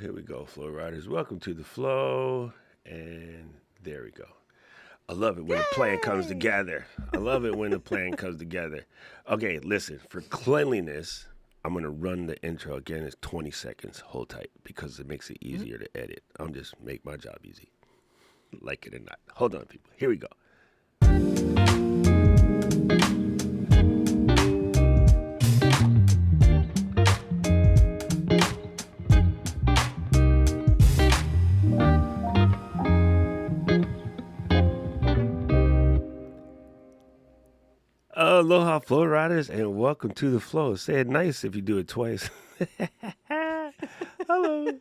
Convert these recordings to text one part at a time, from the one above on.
Here we go, Flow Riders. Welcome to the Flow. And there we go. I love it when a plan comes Yay! together. I love it when a plan comes together. Okay, listen, for cleanliness, I'm going to run the intro again. It's 20 seconds. Hold tight because it makes it Mhm. easier to edit. I'm just make my job easy, like it or not. Hold on, people. Here we go. Aloha, Flow Riders, and welcome to the Flow. Say it nice if you do it twice. Hello.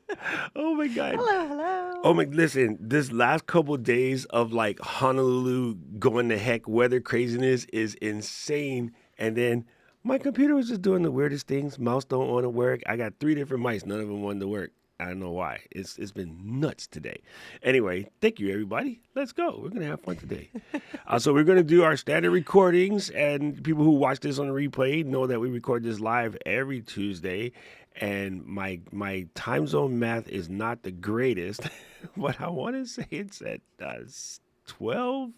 Oh my God. Hello, Oh hello. my, listen, this last couple days of like Honolulu going to heck weather craziness is insane. And then my computer was just doing the weirdest things. Mouse don't want to work. I got 3 different mice. None of them wanted to work. I don't know why. It's been nuts today. Anyway, thank you everybody. Let's go. We're gonna have fun today. So we're gonna do our standard recordings, and people who watch this on the replay know that we record this live every Tuesday. And my time zone math is not the greatest, but I want to say it's at 12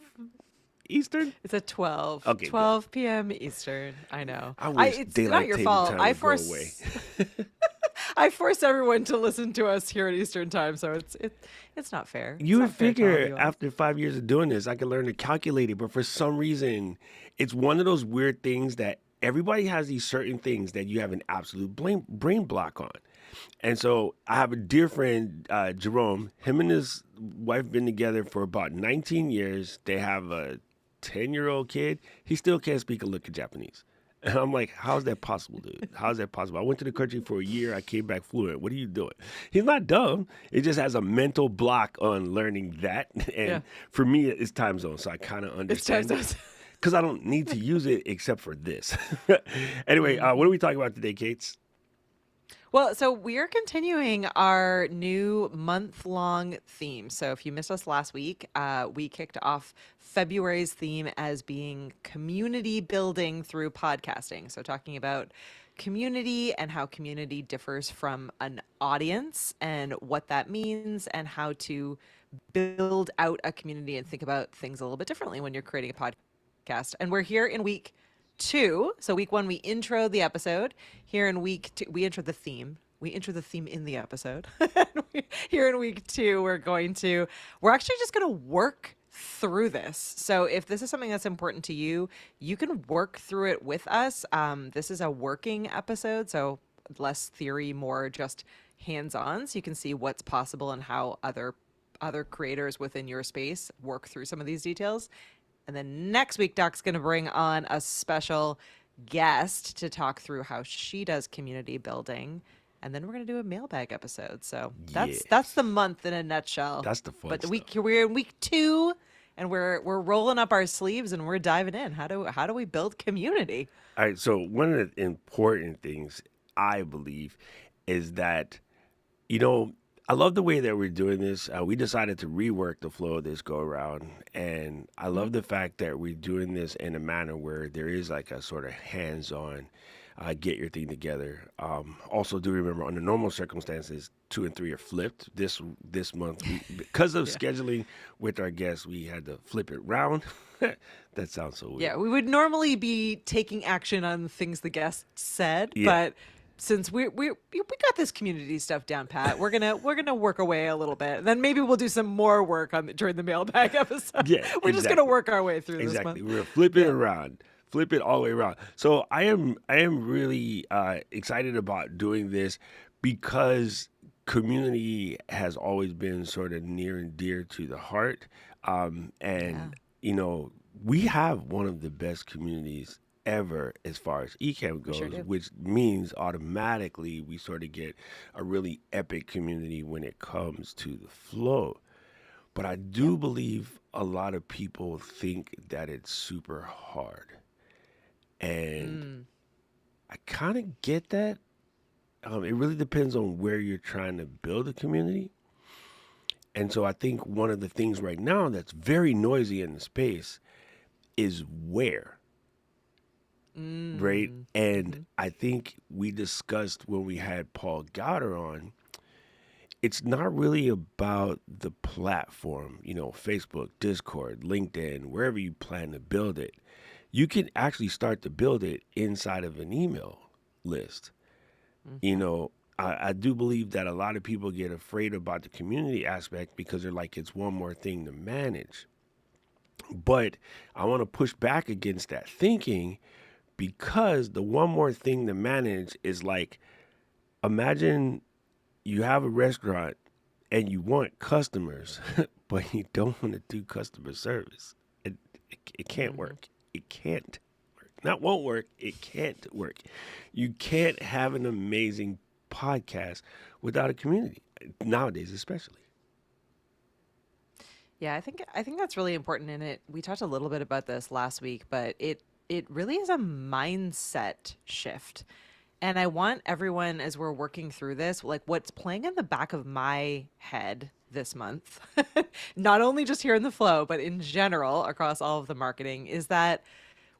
Eastern. It's at 12, Okay, good. 12 p.m. Eastern. I know. I wish It's not daylight your saving fault. time would go away. I force everyone to listen to us here at Eastern Time, so it's not fair. It's You would not fair to all of figure you all. after 5 years of doing this, I could learn to calculate it, but for some reason, it's one of those weird things that everybody has these certain things that you have an absolute brain block on. And so I have a dear friend, Jerome. Him and his wife been together for about 19 years. They have a 10-year-old kid. He still can't speak a lick of Japanese. And I'm like, how's that possible, dude? How's that possible? I went to the country for a year. I came back fluent. What are you doing? He's not dumb. It just has a mental block on learning that. Yeah, And for me, it's time zone. So I kind of it's time understand it zones. because I don't need to use it except for this. Anyway, what are Mhm. we talking about today, Kates? Well, so we're continuing our new month-long theme. So if you missed us last week, we kicked off February's theme as being community building through podcasting. So talking about community and how community differs from an audience and what that means and how to build out a community and think about things a little bit differently when you're creating a podcast. And we're here in week two. So week one, we intro the episode. Here in week two, we intro the theme. We enter the theme in the episode. Here in week two, we're actually just going to work through this. So if this is something that's important to you, you can work through it with us. This is a working episode, so less theory, more just hands-on, so you can see what's possible and how other creators within your space work through some of these details. And then next week, Doc's going to bring on a special guest to talk through how she does community building. And then we're going to do a mailbag episode. So that's the Yes. month in a nutshell. That's the fun But stuff. we're in week two, and we're rolling up our sleeves and we're diving in. How do we build community? All right. So one of the important things I believe is that, you know, I love the way that we're doing this. We decided to rework the flow of this go around. And I love Mhm. the fact that we're doing this in a manner where there is like a sort of hands on, get your thing together. Also, do remember under normal circumstances, 2 and 3 are flipped. This month, because of Yeah. scheduling with our guests, we had to flip it round. That sounds so weird. Yeah, we would normally be taking action on things the guest said, Yeah. but since we got this community stuff down pat, we're gonna work away a little bit. Then maybe we'll do some more work during the mailbag episode. Yeah, We're just gonna exactly. work our way through this Exactly. month. We're gonna flip it Yeah. around, flip it all the way around. So I am really excited about doing this because community has always been sort of near and dear to the heart, Yeah, and you know we have one of the best communities ever as far as ECAM we sure goes, do. which means automatically we sort of get a really epic community when it comes to the flow. But I Yep. do believe a lot of people think that it's super hard. And Mm. I kind of get that. It really depends on where you're trying to build a community. And so I think one of the things right now that's very noisy in the space is where, right? Mm. And Mhm. I think we discussed when we had Paul Gouder on it's not really about the platform, Facebook, Discord, LinkedIn, wherever you plan to build it. You can actually start to build it inside of an email list. You Hmm. know, I do believe that a lot of people get afraid about the community aspect because they're like, it's one more thing to manage. But I want to push back against that thinking because the one more thing to manage is like, imagine you have a restaurant and you want customers, but you don't want to do customer service. It can't Hmm. work. It can't work. Not won't work. It can't work. You can't have an amazing podcast without a community nowadays, especially. Yeah, I think that's really important in it. We talked a little bit about this last week, but it really is a mindset shift. And I want everyone as we're working through this, like what's playing in the back of my head this month, not only just here in the flow, but in general across all of the marketing, is that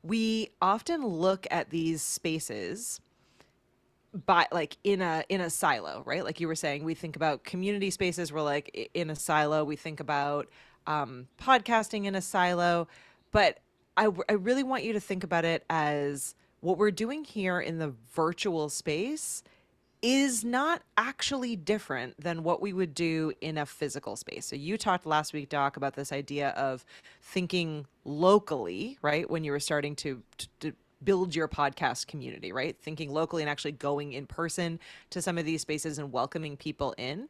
we often look at these spaces by like in a silo, right? Like you were saying, we think about community spaces, we're like in a silo. We think about podcasting in a silo, but I really want you to think about it as what we're doing here in the virtual space is not actually different than what we would do in a physical space. So you talked last week, Doc, about this idea of thinking locally, right? When you were starting to build your podcast community, right? Thinking locally and actually going in person to some of these spaces and welcoming people in.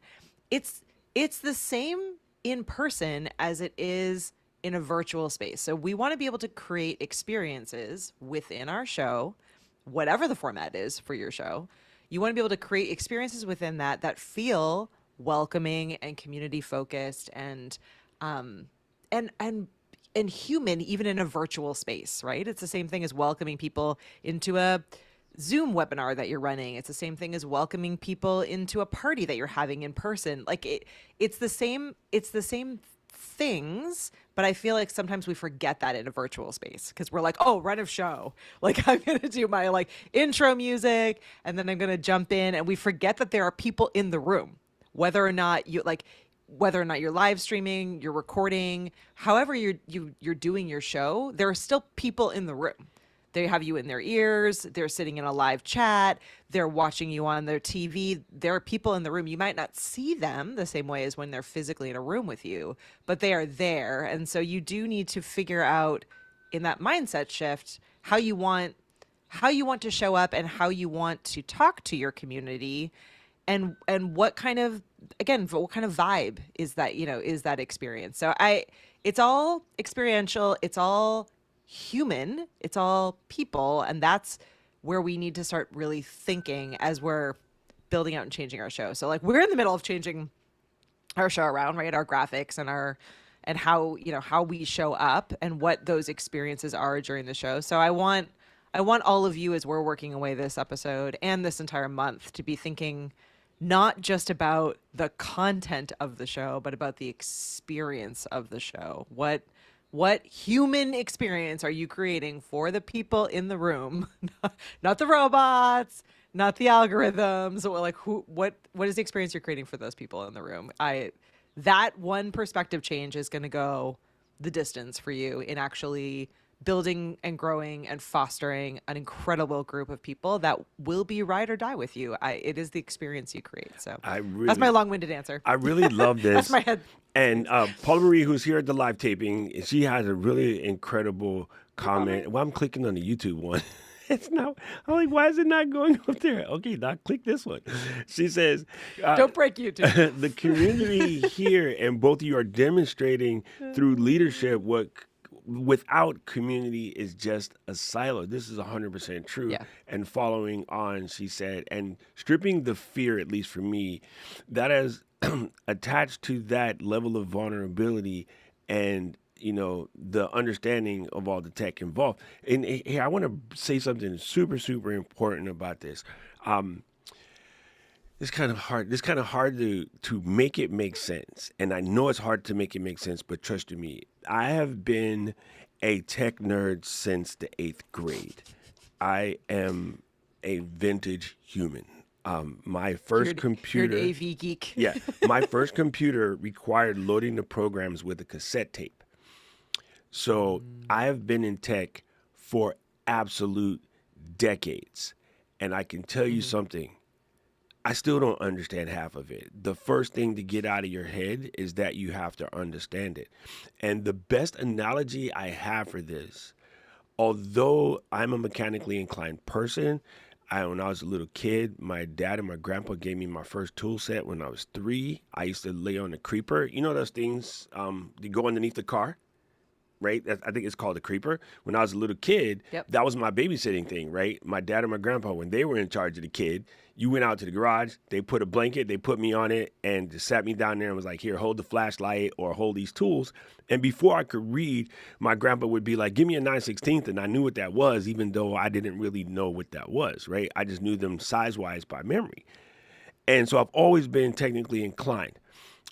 It's it's the same in person as it is in a virtual space. So we want to be able to create experiences within our show, whatever the format is for your show. You want to be able to create experiences within that feel welcoming and community focused um and and human even in a virtual space, right? It's the same thing as welcoming people into a Zoom webinar that you're running. It's the same thing as welcoming people into a party that you're having in person. Like it's the same things, but I feel like sometimes we forget that in a virtual space because we're like, oh, run of show. Like I'm gonna do my like intro music and then I'm gonna jump in, and we forget that there are people in the room, whether or not you like whether or not you're live streaming, you're recording, however you're doing your show, there are still people in the room. They have you in their ears, they're sitting in a live chat, they're watching you on their TV. There are people in the room. You might not see them the same way as when they're physically in a room with you, but they are there. And so you do need to figure out in that mindset shift how you want to show up and how you want to talk to your community, and what kind of, again, what kind of vibe is that, is that experience. So I it's all experiential, it's all human, it's all people, and that's where we need to start really thinking as we're building out and changing our show. So like we're in the middle of changing our show around, right? Our graphics and our and how we show up and what those experiences are during the show. So I want all of you as we're working away this episode and this entire month to be thinking not just about the content of the show, but about the experience of the show. What human experience are you creating for the people in the room? Not the robots, not the algorithms. Or like what is the experience you're creating for those people in the room? I That one perspective change is going to go the distance for you in actually building and growing and fostering an incredible group of people that will be ride or die with you. It is the experience you create. So I that's my really, long-winded answer. I really love That's this. my head And space. Paula Marie, who's here at the live taping, she has a really incredible Hi, Paul comment. Marie. Well, I'm clicking on the YouTube one. It's not. I'm like, why is it not going up there? Okay, now click this one. She says, uh, Don't break YouTube. the community here, and both of you are demonstrating through leadership what without community is just a silo. This is 100% true. Yeah. And following on, she said, and stripping the fear, at least for me, that has attached to that level of vulnerability and the understanding of all the tech involved. And here I want to say something super super important about this. Um, it's kind of hard to make it make sense, and I know it's hard to make it make sense. But trust me, I have been a tech nerd since the eighth grade. I am a vintage human. My first You're an computer, AV geek. yeah, my first computer required loading the programs with a cassette tape. So I have been in tech for absolute decades. And I can tell you Mm-hmm. something, I still don't understand half of it. The first thing to get out of your head is that you have to understand it. And the best analogy I have for this, although I'm a mechanically inclined person, when I was a little kid, my dad and my grandpa gave me my first tool set when I was 3. I used to lay on a creeper. You know those things that go underneath the car? Right? I think it's called a creeper. When I was a little kid, Yep. that was my babysitting thing, right? My dad and my grandpa, when they were in charge of the kid, you went out to the garage, they put a blanket, they put me on it, and just sat me down there and was like, here, hold the flashlight or hold these tools. And before I could read, my grandpa would be like, give me a 9/16, and I knew what that was, even though I didn't really know what that was, right? I just knew them size-wise by memory. And so I've always been technically inclined.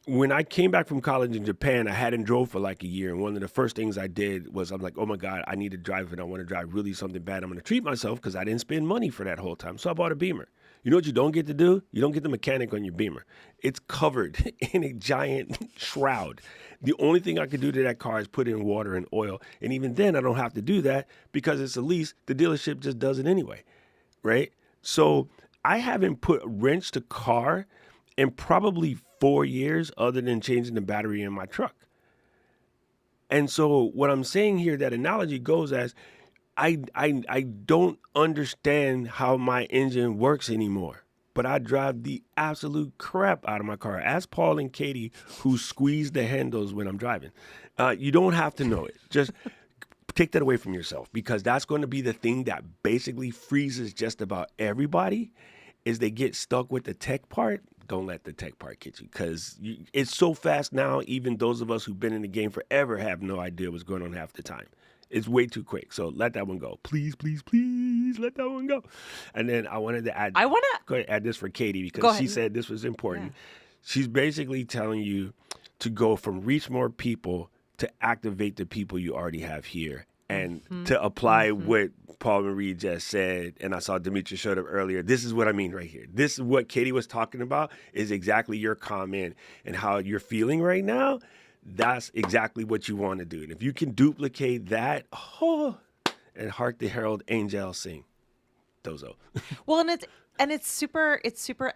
When I came back from college in Japan, I hadn't drove for like a year. And one of the first things I did was I'm like, oh my God, I need to drive and I want to drive really something bad. I'm going to treat myself because I didn't spend money for that whole time. So I bought a Beamer. You know what you don't get to do? You don't get the mechanic on your Beamer. It's covered in a giant shroud. The only thing I could do to that car is put in water and oil. And even then, I don't have to do that because it's a lease. The dealership just does it anyway, right? So I haven't put a wrench to car in probably 4 years other than changing the battery in my truck. And so what I'm saying here, that analogy goes as I don't understand how my engine works anymore, but I drive the absolute crap out of my car. Ask Paul and Katie, who squeeze the handles when I'm driving. You don't have to know it. Just take that away from yourself, because that's going to be the thing that basically freezes just about everybody is they get stuck with the tech part. Don't let the tech part get you, because it's so fast now. Even those of us who've been in the game forever have no idea what's going on half the time. It's way too quick. So let that one go. Please, please, please let that one go. And then I wanted to add, I want go ahead, add this for Katie, to go because she ahead. said this was Yeah. important. She's basically telling you to go from reach more people to activate the people you already have here, and to apply what Paul Marie just said. And I saw Demetri showed up earlier. This is what I mean right here. This is what Katie was talking about, is exactly your comment and how you're feeling right now. That's exactly what you want to do. And if you can duplicate that, and hark the herald angels sing. Dozo. Well, and it's super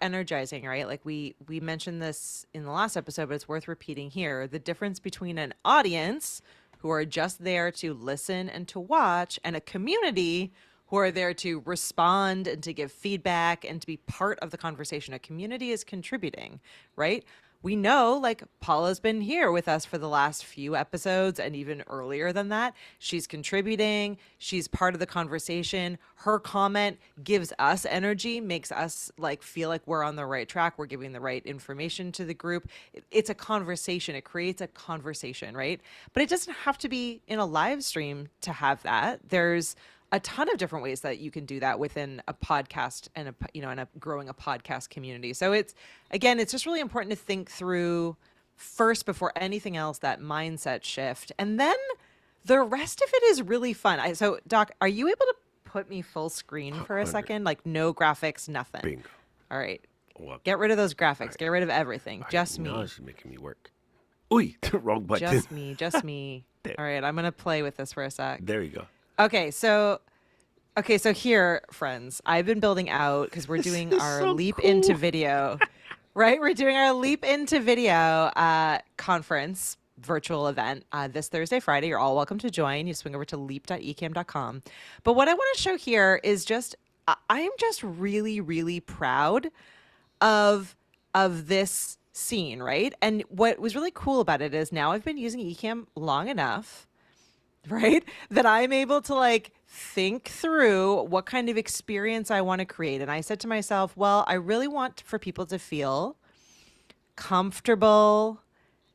energizing, right? Like we mentioned this in the last episode, but it's worth repeating here. The difference between an audience who are just there to listen and to watch, and a community who are there to respond and to give feedback and to be part of the conversation. A community is contributing, right? We know, like, Paula's been here with us for the last few episodes and even earlier than that. She's contributing, she's part of the conversation. Her comment gives us energy, makes us like feel like we're on the right track, we're giving the right information to the group. It's a conversation, it creates a conversation, right? But it doesn't have to be in a live stream to have that. There's a ton of different ways that you can do that within a podcast and growing a podcast community. So it's just really important to think through first, before anything else, that mindset shift, and then the rest of it is really fun. So Doc, are you able to put me full screen for a 100. second? Like, no graphics, nothing. Bingo. All right. Well, Get rid of those graphics. Get rid of everything. Just now me. she's making me work. Ooh, wrong button. Just me. Just me. There. All right. I'm going to play with this for a sec. There you go. Okay, so here, friends, I've been building out, because we're doing is our so Leap cool. into Video, right? We're doing our Leap into Video conference virtual event this Thursday, Friday. You're all welcome to join. You swing over to leap.ecamm.com. But what I want to show here is just, I am just really, really proud of this scene, right? And what was really cool about it is now I've been using Ecamm long enough, right, that I'm able to like think through what kind of experience I want to create. And I said to myself, well, I really want for people to feel comfortable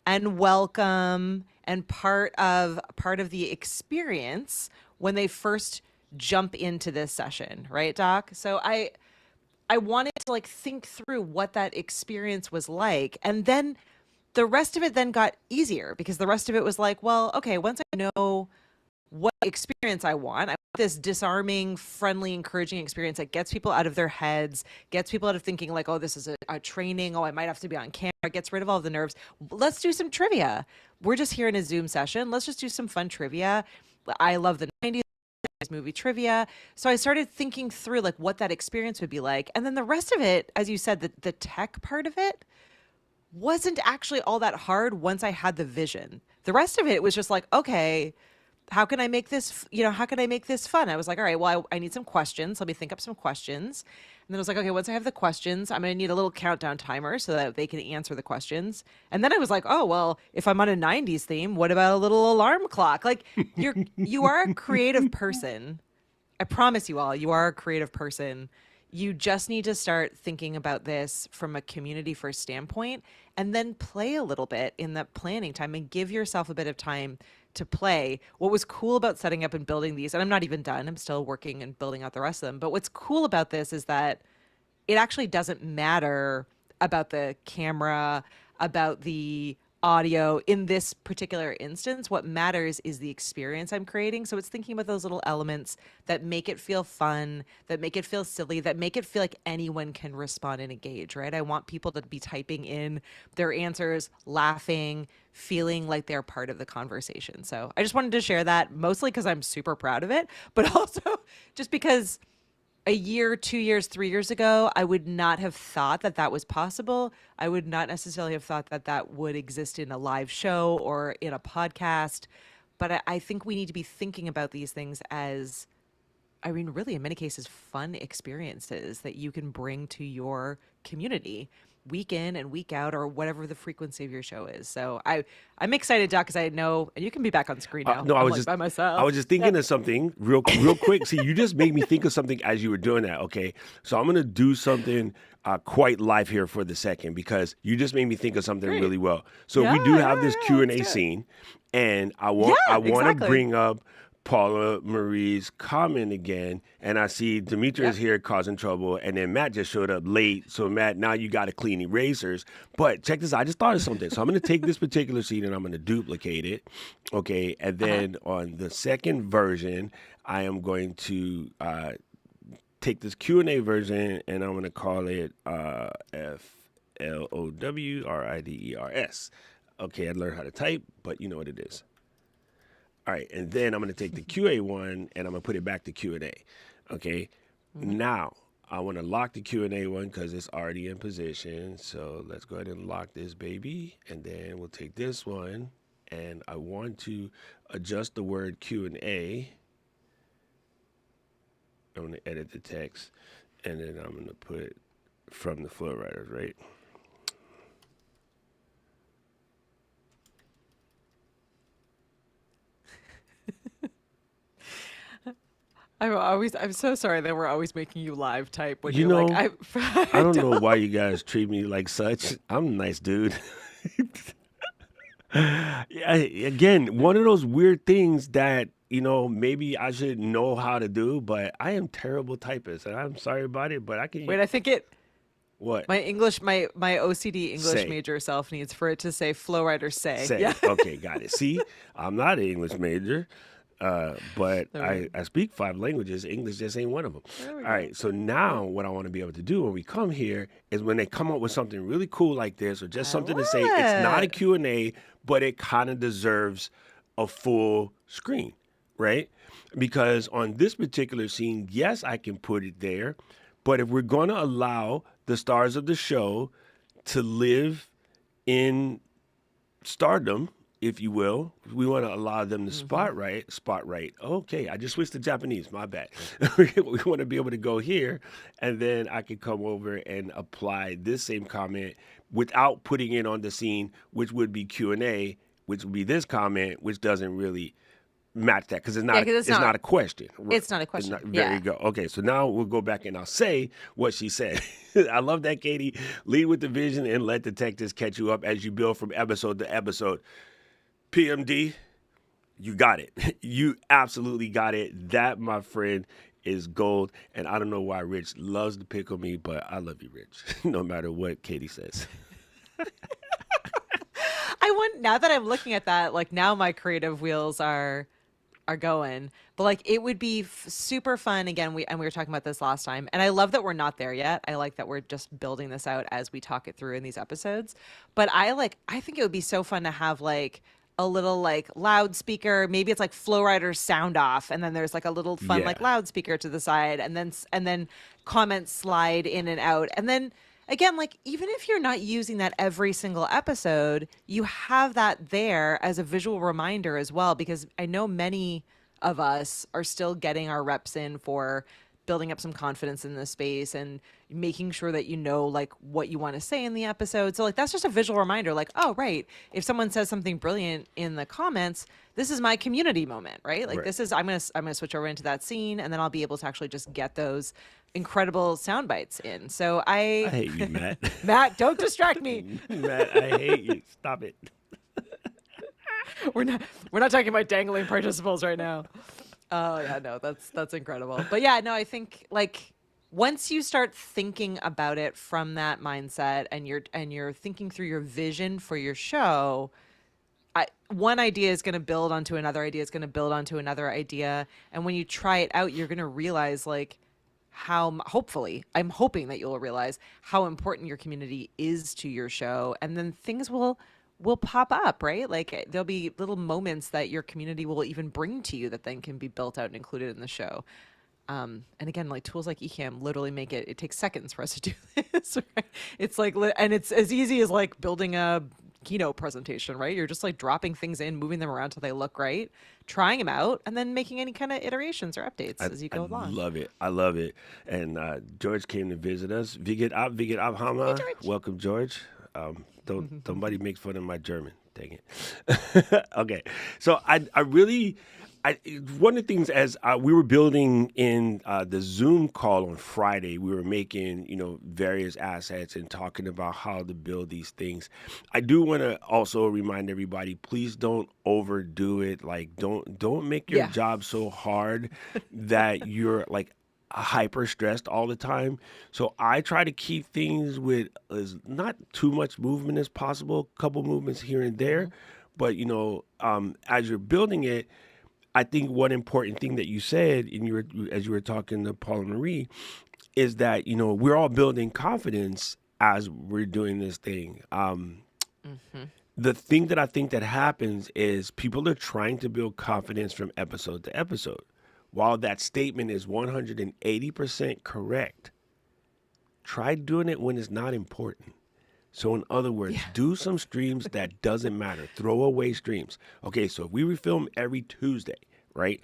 and welcome and part of the experience when they first jump into this session, right, Doc? So I wanted to like think through what that experience was like, and then the rest of it then got easier, because the rest of it was like, well, okay, once I know what experience I want. I want this disarming, friendly, encouraging experience that gets people out of their heads, gets people out of thinking like, oh, this is a training. Oh, I might have to be on camera. It gets rid of all the nerves. Let's do some trivia. We're just here in a Zoom session. Let's just do some fun trivia. I love the 90s movie trivia. So I started thinking through like what that experience would be like. And then the rest of it, as you said, the tech part of it wasn't actually all that hard once I had the vision. The rest of it was just like, okay, how can I make this, how can I make this fun? I was like, all right, well, I need some questions. Let me think up some questions. And then I was like, okay, once I have the questions, I'm going to need a little countdown timer so that they can answer the questions. And then I was like, oh, well, if I'm on a 90s theme, what about a little alarm clock? Like you are a creative person. I promise you all, you are a creative person. You just need to start thinking about this from a community first standpoint and then play a little bit in the planning time and give yourself a bit of time to play. What was cool about setting up and building these, and I'm not even done, I'm still working and building out the rest of them, but what's cool about this is that it actually doesn't matter about the camera, about the audio in this particular instance. What matters is the experience I'm creating. So it's thinking about those little elements that make it feel fun, that make it feel silly, that make it feel like anyone can respond and engage, right? I want people to be typing in their answers, laughing, feeling like they're part of the conversation. So I just wanted to share that mostly because I'm super proud of it, but also just because a year, 2 years, 3 years ago, I would not have thought that that was possible. I would not necessarily have thought that that would exist in a live show or in a podcast. But I think we need to be thinking about these things as, I mean, really, in many cases, fun experiences that you can bring to your community week in and week out or whatever the frequency of your show is. So I'm excited, Doc, because I know, and you can be back on screen now. No, I'm like by I myself. was just thinking of something real quick. See, you just made me think of something as you were doing that. Okay, so I'm gonna do something quite live here for the second because you just made me think of something Great. really well. So Yeah, we do have yeah, this yeah. Q and Let's A do it. scene, and I Yeah, want to exactly. bring up Paula Marie's comment again, and I see Demetra is Yep. here causing trouble, and then Matt just showed up late. So Matt, now you got to clean erasers. But check this out, I just thought of something. So I'm going to take this particular scene and I'm going to duplicate it, okay? And Uh-huh. then on the second version, I am going to take this Q&A version and I'm going to call it FLOWRIDERS. Okay, I learned how to type, but you know what it is. All right, and then I'm going to take the QA one and I'm going to put it back to Q&A. Okay, now I want to lock the Q&A one because it's already in position. So let's go ahead and lock this baby. And then we'll take this one and I want to adjust the word Q&A. I'm going to edit the text and then I'm going to put from the Flow Riders, right? I'm so sorry that we're always making you live type when You you're like, know, I I don't know don't. why you guys treat me like such. I'm a nice dude. Yeah, again, one of those weird things that, maybe I should know how to do, but I am terrible typist and I'm sorry about it, but I can, Wait, I think it, what? my English, my OCD English Say, major self needs for it to say flow rider say. Yeah. say. Okay, got it. See, I'm not an English major, but There we I, go. I speak 5 languages. English just ain't one of them. There we All go. right, so Yeah. now what I want to be able to do when we come here is when they come up with something really cool like this or just I something love to say, it's not a it. Q&A, but it kind of deserves a full screen, right? Because on this particular scene, yes, I can put it there, but if we're going to allow the stars of the show to live in stardom, if you will. We want to allow them to Hmm. spotlight. Okay, I just switched to Japanese. My bad. We want to be able to go here, and then I can come over and apply this same comment without putting it on the scene, which would be Q&A, which would be this comment, which doesn't really match that because Yeah, because it's not a question. it's not a It's not, question. there you Yeah. go. Okay, so now we'll go back and I'll say what she said. I love that, Katie. Lead with the vision and let the detectives catch you up as you build from episode to episode. PMD, you got it. You absolutely got it. That, my friend, is gold. And I don't know why Rich loves to pick on me, but I love you, Rich, no matter what Katie says. I want, now that I'm looking at that, like now my creative wheels are are going. But like it would be super fun. Again, we were talking about this last time, and I love that we're not there yet. I like that we're just building this out as we talk it through in these episodes. But I think it would be so fun to have like a little like loudspeaker. Maybe it's like Flow Rider's sound off, and then there's like a little fun Yeah. like loudspeaker to the side, and then comments slide in and out, and then again, like even if you're not using that every single episode, you have that there as a visual reminder as well, because I know many of us are still getting our reps in for building up some confidence in this space and making sure that you know like what you want to say in the episode. So like that's just a visual reminder like, oh right, if someone says something brilliant in the comments, this is my community moment, right? Like Right. this is I'm going to switch over into that scene, and then I'll be able to actually just get those incredible sound bites in. So I I hate you, Matt. Matt, don't distract me. Matt, I hate you. Stop it. We're not we're not talking about dangling participles right now. Oh yeah, no, that's incredible. But yeah, no, I think like once you start thinking about it from that mindset, and you're thinking through your vision for your show, one idea is going to build onto another idea, is going to build onto another idea, and when you try it out, you're going to realize like hopefully I'm hoping that you'll realize how important your community is to your show, and then things will pop up, right? Like there'll be little moments that your community will even bring to you that then can be built out and included in the show. And again, like tools like Ecamm literally make it takes seconds for us to do this, right? It's like and it's as easy as like building a keynote presentation, right? You're just like dropping things in, moving them around till they look right, trying them out, and then making any kind of iterations or updates as you I go along. love it. I love it. And George came to visit us. Viget ab Hey, Hama. George. Welcome, George. Don't somebody make fun of my German. Dang it. Okay. So I really one of the things as we were building in the Zoom call on Friday, we were making various assets and talking about how to build these things. I do want to also remind everybody, please don't overdo it. Like don't make your Yeah. job so hard that you're like hyper stressed all the time. So I try to keep things with as not too much movement as possible, couple movements here and there. But as you're building it, I think one important thing that you said as you were talking to Paula Marie is that we're all building confidence as we're doing this thing. The thing that I think that happens is people are trying to build confidence from episode to episode. While that statement is 180% correct, try doing it when it's not important. So in other words, Yeah. do some streams that doesn't matter. Throw away streams. Okay, so if we refilm every Tuesday, right?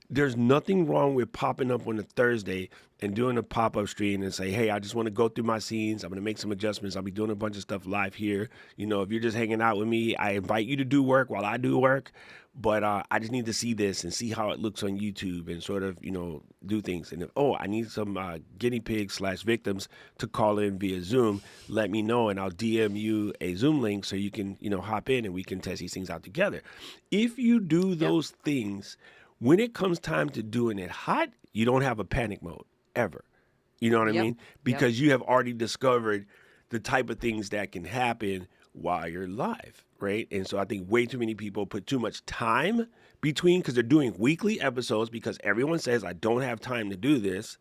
There's nothing wrong with popping up on a Thursday and doing a pop-up stream and say, hey, I just want to go through my scenes. I'm going to make some adjustments. I'll be doing a bunch of stuff live here. If you're just hanging out with me, I invite you to do work while I do work. But I just need to see this and see how it looks on YouTube and sort of, do things. And if, I need some guinea pigs / victims to call in via Zoom, let me know and I'll DM you a Zoom link so you can, hop in and we can test these things out together. If you do Yep. those things, when it comes time to doing it hot, you don't have a panic mode ever. You know what I Yep. mean? Yep. Because you have already discovered the type of things that can happen while you're live, right? And so I think way too many people put too much time between because they're doing weekly episodes because everyone says, I don't have time to do this.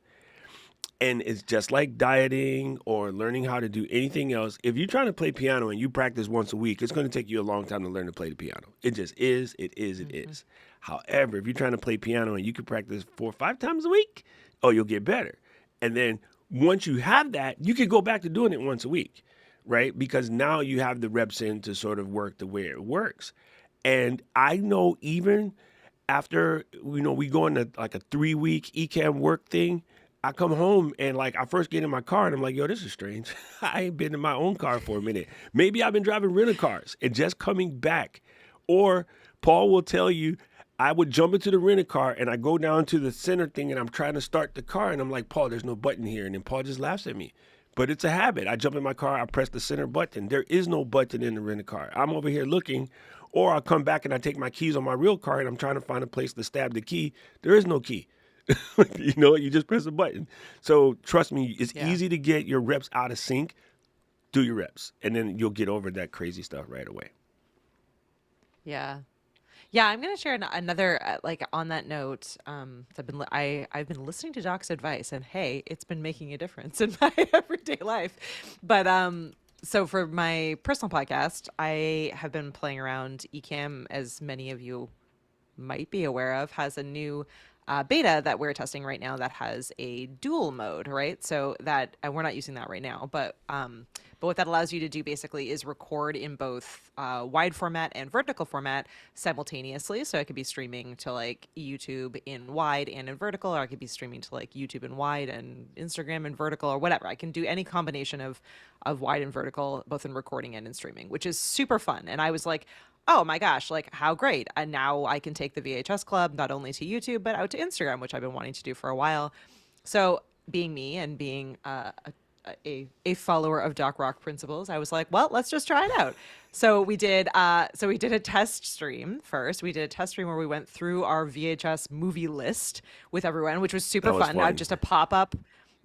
And it's just like dieting or learning how to do anything else. If you're trying to play piano and you practice once a week, it's going to take you a long time to learn to play the piano. It just is. It is. It is. However, if you're trying to play piano and you can practice 4 or 5 times a week, you'll get better. And then once you have that, you can go back to doing it once a week, right? Because now you have the reps in to sort of work the way it works. And I know even after, we go into like a 3-week Ecamm work thing, I come home and like I first get in my car and I'm like, yo, this is strange. I ain't been in my own car for a minute. Maybe I've been driving rental cars and just coming back. Or Paul will tell you, I would jump into the rental car and I go down to the center thing and I'm trying to start the car and I'm like, Paul, there's no button here. And then Paul just laughs at me. But it's a habit. I jump in my car, I press the center button. There is no button in the rental car. I'm over here looking, or I'll come back and I take my keys on my real car and I'm trying to find a place to stab the key. There is no key. You just press a button. So trust me, it's Yeah. easy to get your reps out of sync. Do your reps, and then you'll get over that crazy stuff right away. Yeah. Yeah, I'm gonna share another like on that note. I've been listening to Doc's advice, and hey, it's been making a difference in my everyday life. But so for my personal podcast, I have been playing around Ecamm, as many of you might be aware of, has a new beta that we're testing right now that has a dual mode, right? So that, and we're not using that right now, but what that allows you to do basically is record in both wide format and vertical format simultaneously. So I could be streaming to like YouTube in wide and in vertical, or I could be streaming to like YouTube in wide and Instagram in vertical, or whatever. I can do any combination of wide and vertical, both in recording and in streaming, which is super fun. And I was like, oh my gosh, like how great. And now I can take the VHS Club not only to YouTube, but out to Instagram, which I've been wanting to do for a while. So being me and being a follower of Doc Rock principles, I was like, well, let's just try it out. So we did a test stream first. We did a test stream where we went through our VHS movie list with everyone, which was super That was fun. fun. Just a pop-up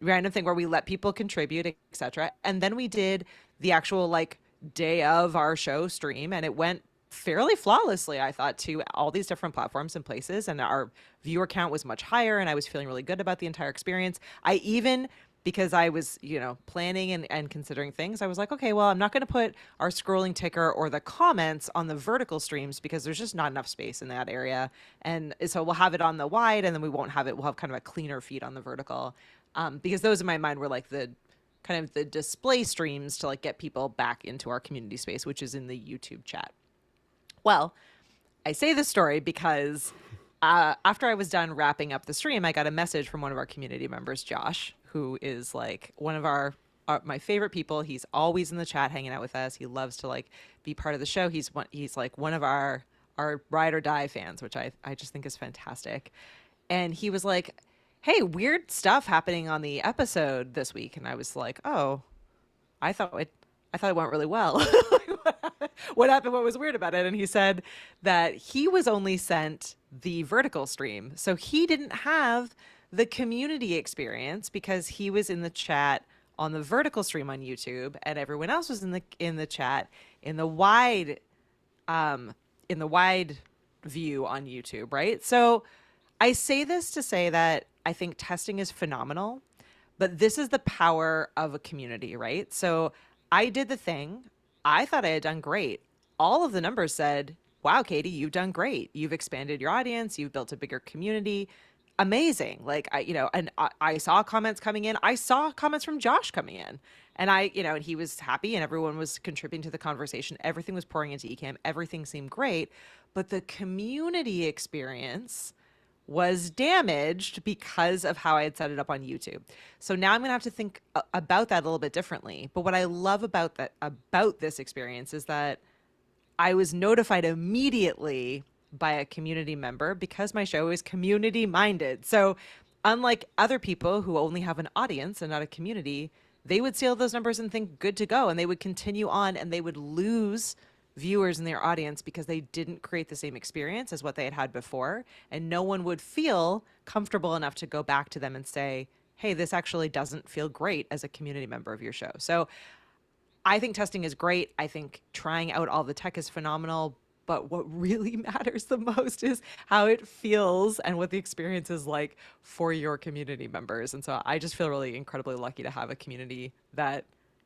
random thing where we let people contribute, etc. And then we did the actual like day of our show stream, and it went fairly flawlessly, I thought, to all these different platforms and places. And our viewer count was much higher, and I was feeling really good about the entire experience. I even, because I was, planning and considering things, I was like, okay, well, I'm not going to put our scrolling ticker or the comments on the vertical streams because there's just not enough space in that area. And so we'll have it on the wide, and then we'll have kind of a cleaner feed on the vertical. Because those in my mind were like the kind of the display streams to like get people back into our community space, which is in the YouTube chat. Well, I say this story because after I was done wrapping up the stream, I got a message from one of our community members, Josh, who is like one of my favorite people. He's always in the chat hanging out with us. He loves to like be part of the show. He's like one of our ride or die fans, which I just think is fantastic. And he was like, hey, weird stuff happening on the episode this week. And I was like, oh, I thought it went really well. What happened? What was weird about it? And he said that he was only sent the vertical stream. So he didn't have the community experience because he was in the chat on the vertical stream on YouTube, and everyone else was in the chat in the wide view on YouTube, right? So I say this to say that I think testing is phenomenal, but this is the power of a community, right? So I did the thing. I thought I had done great. All of the numbers said, wow, Katie, you've done great. You've expanded your audience. You've built a bigger community. Amazing. Like, I saw comments coming in. I saw comments from Josh coming in, and and he was happy, and everyone was contributing to the conversation. Everything was pouring into Ecamm. Everything seemed great, but the community experience was damaged because of how I had set it up on YouTube. So now I'm going to have to think about that a little bit differently. But what I love about this experience is that I was notified immediately by a community member because my show is community minded. So unlike other people who only have an audience and not a community, they would see all those numbers and think good to go, and they would continue on, and they would lose viewers in their audience because they didn't create the same experience as what they had before, and no one would feel comfortable enough to go back to them and say, hey, this actually doesn't feel great as a community member of your show. So I think testing is great. I think trying out all the tech is phenomenal, but what really matters the most is how it feels and what the experience is like for your community members. And so I just feel really incredibly lucky to have a community that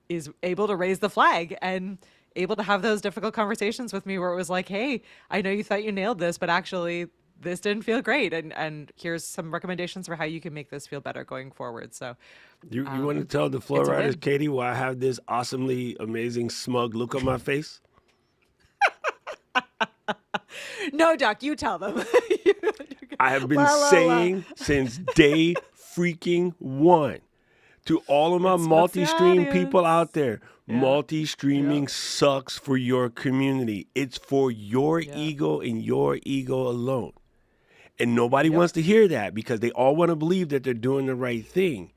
is able to raise the flag and able to have those difficult conversations with me where it was like, hey, I know you thought you nailed this, but actually this didn't feel great. And here's some recommendations for how you can make this feel better going forward. So You want to tell the floor it's a riders, win. Katie, why I have this awesomely amazing smug look on my face? No, Doc, you tell them. I have been Well, saying since day freaking one to all of my It's what's the multi-stream people audience. out there, Yeah. multi-streaming Yep. sucks for your community. It's for your Yeah. ego and your ego alone. And nobody Yep. wants to hear that because they all want to believe that they're doing the right thing.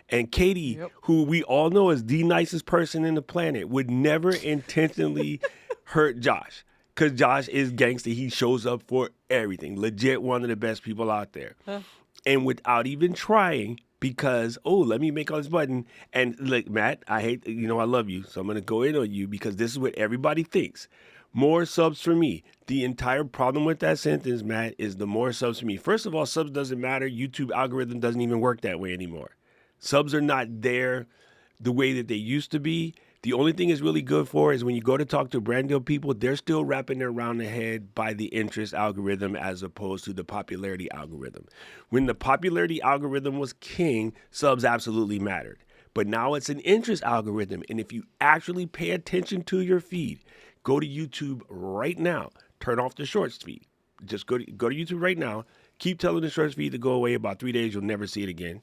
And Katie, Yep. who we all know is the nicest person in the planet, would never intentionally hurt Josh. Because Josh is gangster. He shows up for everything. Legit one of the best people out there. And without even trying, because, let me make all this button. And look, Matt, I love you. So I'm going to go in on you because this is what everybody thinks. More subs for me. The entire problem with that sentence, Matt, is the more subs for me. First of all, subs doesn't matter. YouTube algorithm doesn't even work that way anymore. Subs are not there the way that they used to be. The only thing it's really good for is when you go to talk to brand new people, they're still wrapping around the head by the interest algorithm as opposed to the popularity algorithm. When the popularity algorithm was king, subs absolutely mattered. But now it's an interest algorithm. And if you actually pay attention to your feed, go to YouTube right now. Turn off the shorts feed. Just go to YouTube right now. Keep telling the shorts feed to go away. About 3 days, you'll never see it again.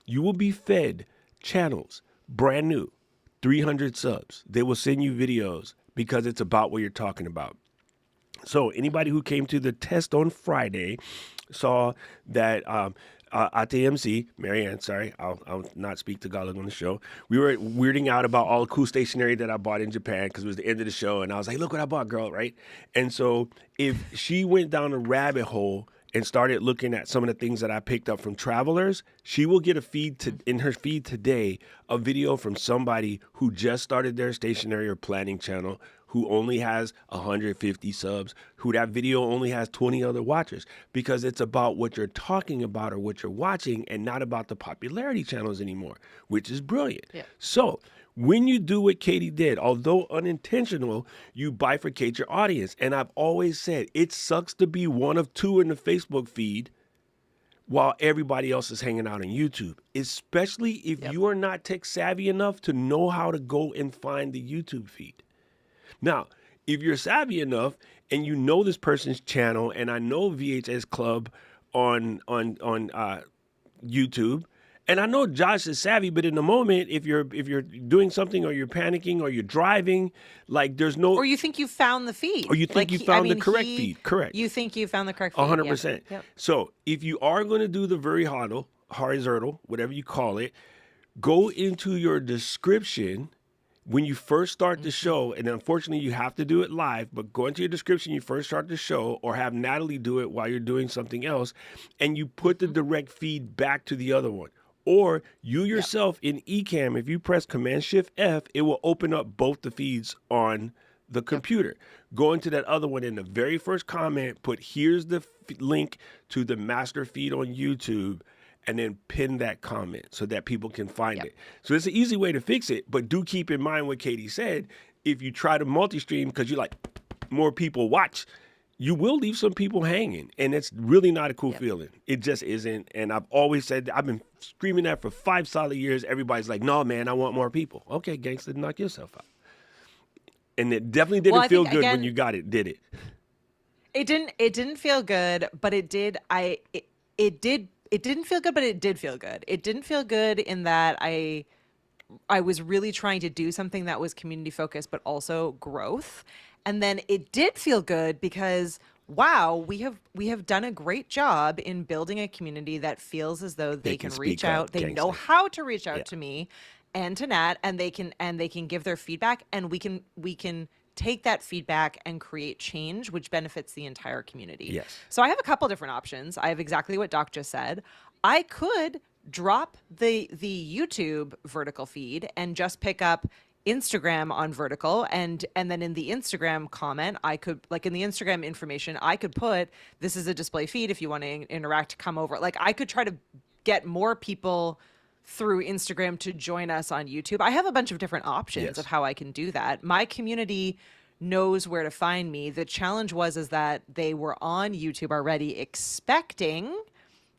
You will be fed channels, brand new, 300 subs. They will send you videos because it's about what you're talking about. So anybody who came to the test on Friday saw that at the MC, Marianne, sorry, I'll not speak Tagalog on the show. We were weirding out about all the cool stationery that I bought in Japan because it was the end of the show. And I was like, look what I bought, girl, right? And so if she went down a rabbit hole and started looking at some of the things that I picked up from travelers, she will get a feed in her feed today, a video from somebody who just started their stationery or planning channel, who only has 150 subs, who that video only has 20 other watchers, because it's about what you're talking about or what you're watching and not about the popularity channels anymore, which is brilliant. Yeah. So when you do what Katie did, although unintentional, you bifurcate your audience. And I've always said it sucks to be one of two in the Facebook feed while everybody else is hanging out on YouTube, especially if you are not tech savvy enough to know how to go and find the YouTube feed. Now, if you're savvy enough and you know this person's channel, and I know VHS Club on YouTube, and I know Josh is savvy, but in the moment, if you're doing something or you're panicking or you're driving, like there's no, Or you think you found the feed. or you think Like you he- I found the mean, correct he- feed, correct? You think you found the correct feed. 100%. Yep. So if you are going to do the very horizontal, whatever you call it, go into your description when you first start the show, and unfortunately you have to do it live, but go into your description, you first start the show, or have Natalie do it while you're doing something else, and you put the direct feed back to the other one. Or you yourself in Ecamm, if you press Command-Shift-F, it will open up both the feeds on the computer. Go into that other one in the very first comment, put here's the link to the master feed on YouTube, and then pin that comment so that people can find it. So it's an easy way to fix it, but do keep in mind what Katie said. If you try to multi-stream because you like more people watch, you will leave some people hanging, and it's really not a cool feeling. It just isn't, and I've always said, I've been screaming that for 5 solid years. Everybody's like, no, man, I want more people. Okay, gangster, knock yourself out. And it definitely didn't Well, I feel think, good when again, you got it, did it? It didn't feel good, but it did. It didn't feel good, but it did feel good. It didn't feel good in that I was really trying to do something that was community focused, but also growth. And then it did feel good because wow, we have done a great job in building a community that feels as though they can can reach speak up, out. They know gangster. how to reach out Yeah. to me and to Nat, and they can give their feedback, and we can take that feedback and create change, which benefits the entire community. Yes. So I have a couple different options. I have exactly what Doc just said. I could drop the YouTube vertical feed and just pick up Instagram on vertical, and then in the Instagram comment, I could, like in the Instagram information, I could put, this is a display feed if you want to interact, come over. Like I could try to get more people through Instagram to join us on YouTube. I have a bunch of different options Yes. of how I can do that. My community knows where to find me. The challenge is that they were on YouTube already expecting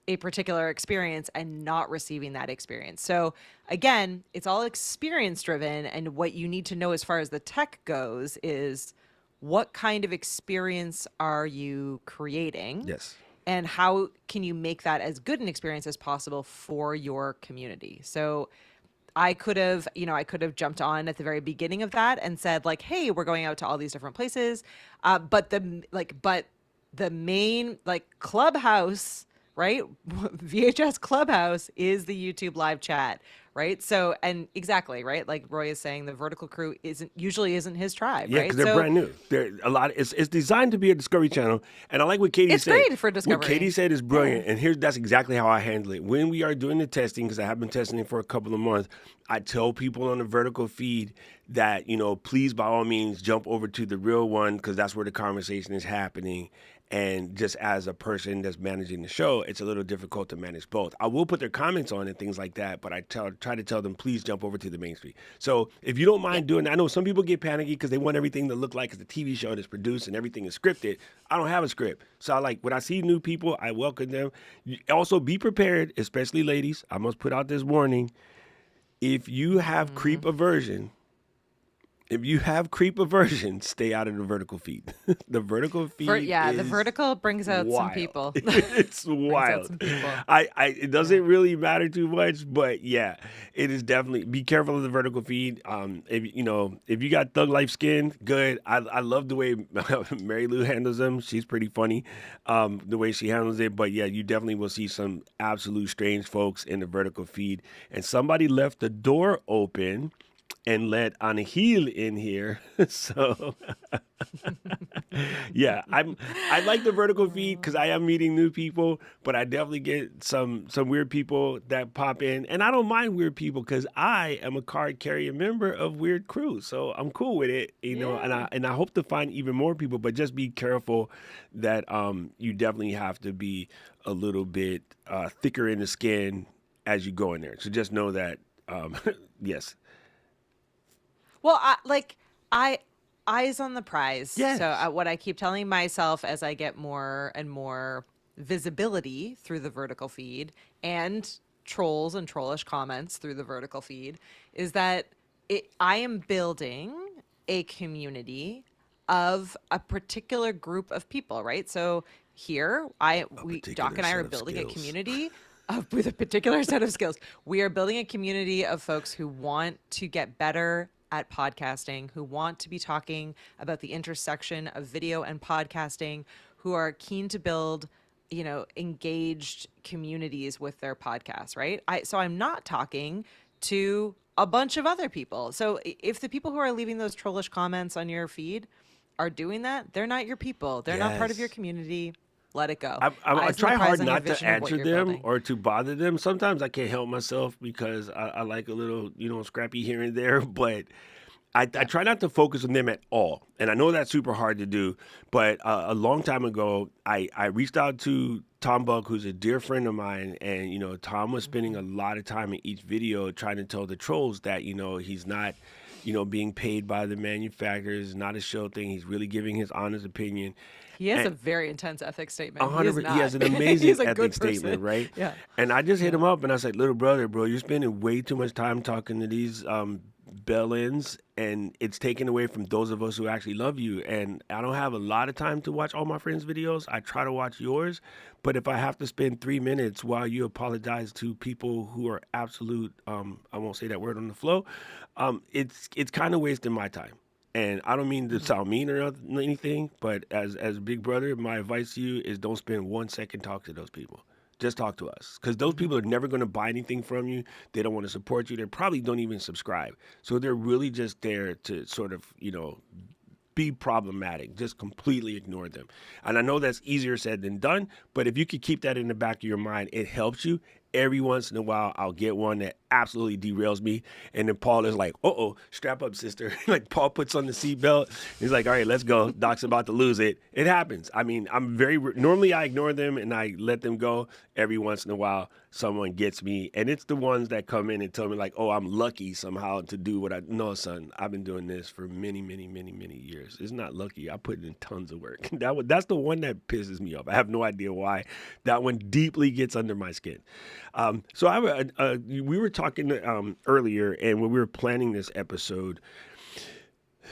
a particular experience and not receiving that experience. So again, it's all experience driven, and what you need to know as far as the tech goes is what kind of experience are you creating? Yes. And how can you make that as good an experience as possible for your community? So I could have jumped on at the very beginning of that and said like, hey, we're going out to all these different places. But the main like Clubhouse, right? VHS Clubhouse is the YouTube live chat, right? So, and exactly, right? Like Roy is saying, the vertical crew usually isn't his tribe, Yeah, right? because they're So brand new. They're a lot. It's designed to be a Discovery Channel, and I like what Katie It's said. great for What Discovery. Katie said is brilliant, and that's exactly how I handle it. When we are doing the testing, because I have been testing it for a couple of months, I tell people on the vertical feed, that, please by all means jump over to the real one because that's where the conversation is happening. And just as a person that's managing the show, it's a little difficult to manage both. I will put their comments on and things like that, but try to tell them, please jump over to the main street. So if you don't Yeah. mind doing that, I know some people get panicky because they want everything to look like it's a TV show that's produced and everything is scripted. I don't have a script. So when I see new people, I welcome them. Also be prepared, especially ladies. I must put out this warning. If you have Mm-hmm. creep aversion, stay out of the vertical feed. The vertical feed The is vertical brings out some wild. people. It's Brings out wild. some people. It doesn't really matter too much, but yeah, it is definitely. Be careful of the vertical feed. If you got thug life skin, good. I love the way Mary Lou handles them. She's pretty funny, the way she handles it. But yeah, you definitely will see some absolute strange folks in the vertical feed. And somebody left the door open and let Anahil in here. So yeah, I like the vertical feed because I am meeting new people, but I definitely get some weird people that pop in, and I don't mind weird people because I am a card carrying member of Weird Crew, so I'm cool with it, Yeah. and I hope to find even more people, but just be careful that you definitely have to be a little bit thicker in the skin as you go in there. So just know that yes, Well, I eyes on the prize. So yes. what I keep telling myself as I get more and more visibility through the vertical feed and trolls and trollish comments through the vertical feed is that I am building a community of a particular group of people, right? So here, A Doc particular and I are set of building a skills. community with a particular set of skills. We are building a community of folks who want to get better at podcasting, who want to be talking about the intersection of video and podcasting, who are keen to build, engaged communities with their podcasts, right? So I'm not talking to a bunch of other people. So if the people who are leaving those trollish comments on your feed are doing that, they're not your people. They're not part of your Yes. community. Let it go. I Eyes on the try prize hard on your not to vision of what answer you're them building. or to bother them. Sometimes I can't help myself because I like a little, scrappy here and there. But I Yeah. try not to focus on them at all. And I know that's super hard to do. But a long time ago, I reached out to Tom Buck, who's a dear friend of mine. And, Tom was spending a lot of time in each video trying to tell the trolls that, he's not, being paid by the manufacturers, not a show thing. He's really giving his honest opinion. He has And a very intense ethics statement. He is 100, he not. has an amazing He's a ethics good person. statement, right? Yeah. And I just hit Yeah. him up and I said, little brother, bro, you're spending way too much time talking to these bell-ins, and it's taken away from those of us who actually love you. And I don't have a lot of time to watch all my friends' videos. I try to watch yours, but if I have to spend 3 minutes while you apologize to people who are absolute, I won't say that word on the flow, it's kind of wasting my time. And I don't mean to Mhm. sound mean or anything, but as big brother, my advice to you is don't spend 1 second talking to those people. Just talk to us, because those Mhm. people are never going to buy anything from you. They don't want to support you. They probably don't even subscribe. So they're really just there to sort of, be problematic. Just completely ignore them. And I know that's easier said than done, but if you could keep that in the back of your mind, it helps you. Every once in a while, I'll get one that absolutely derails me. And then Paul is like, strap up, sister. Like Paul puts on the seatbelt. He's like, all right, let's go. Doc's about to lose it. It happens. I mean, normally I ignore them and I let them go. Every once in a while, someone gets me. And it's the ones that come in and tell me like, oh, I'm lucky somehow to do what no, son, I've been doing this for many, many, many, many years. It's not lucky. I put in tons of work. That's the one that pisses me off. I have no idea why. That one deeply gets under my skin. So we were talking earlier, and when we were planning this episode,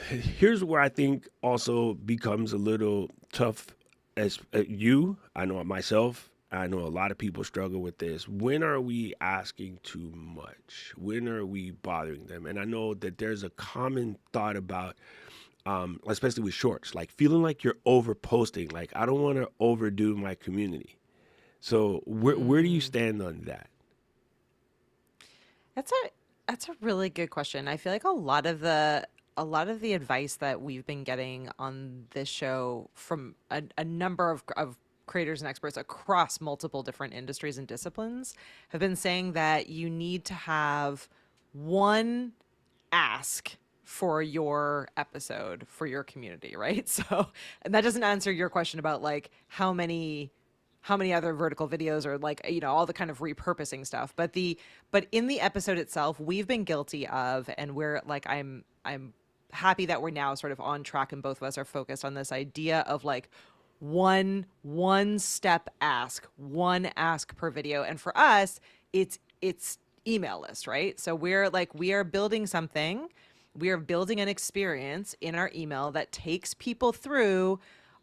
here's where I think also becomes a little tough. As I know myself, I know a lot of people struggle with this. When are we asking too much? When are we bothering them? And I know that there's a common thought about, especially with shorts, like feeling like you're over posting. Like I don't want to overdo my community. So where do you Mm. stand on that? That's a really good question. I feel like a lot of the advice that we've been getting on this show from a number of creators and experts across multiple different industries and disciplines have been saying that you need to have one ask for your episode, for your community, right? So, and that doesn't answer your question about like how many other vertical videos or like all the kind of repurposing stuff, but in the episode itself, we've been guilty of, and we're like I'm happy that we're now sort of on track and both of us are focused on this idea of like one step ask, one ask per video. And for us, it's email list, right? So we are building something, we are building an experience in our email that takes people through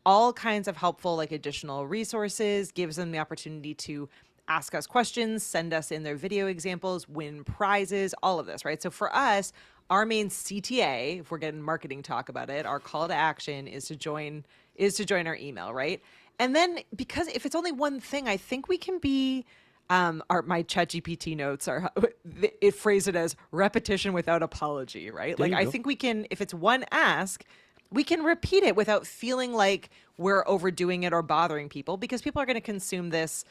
all kinds of helpful like additional resources, gives them the opportunity to ask us questions, send us in their video examples, win prizes, all of this, right? So for us, our main CTA, if we're getting marketing talk about it, our call to action is to join our email, right? And then because if it's only one thing, I think we can be my ChatGPT notes are it phrase it as repetition without apology, right? There Like you I go. think we can, if it's one ask, we can repeat it without feeling like we're overdoing it or bothering people, because people are going to consume this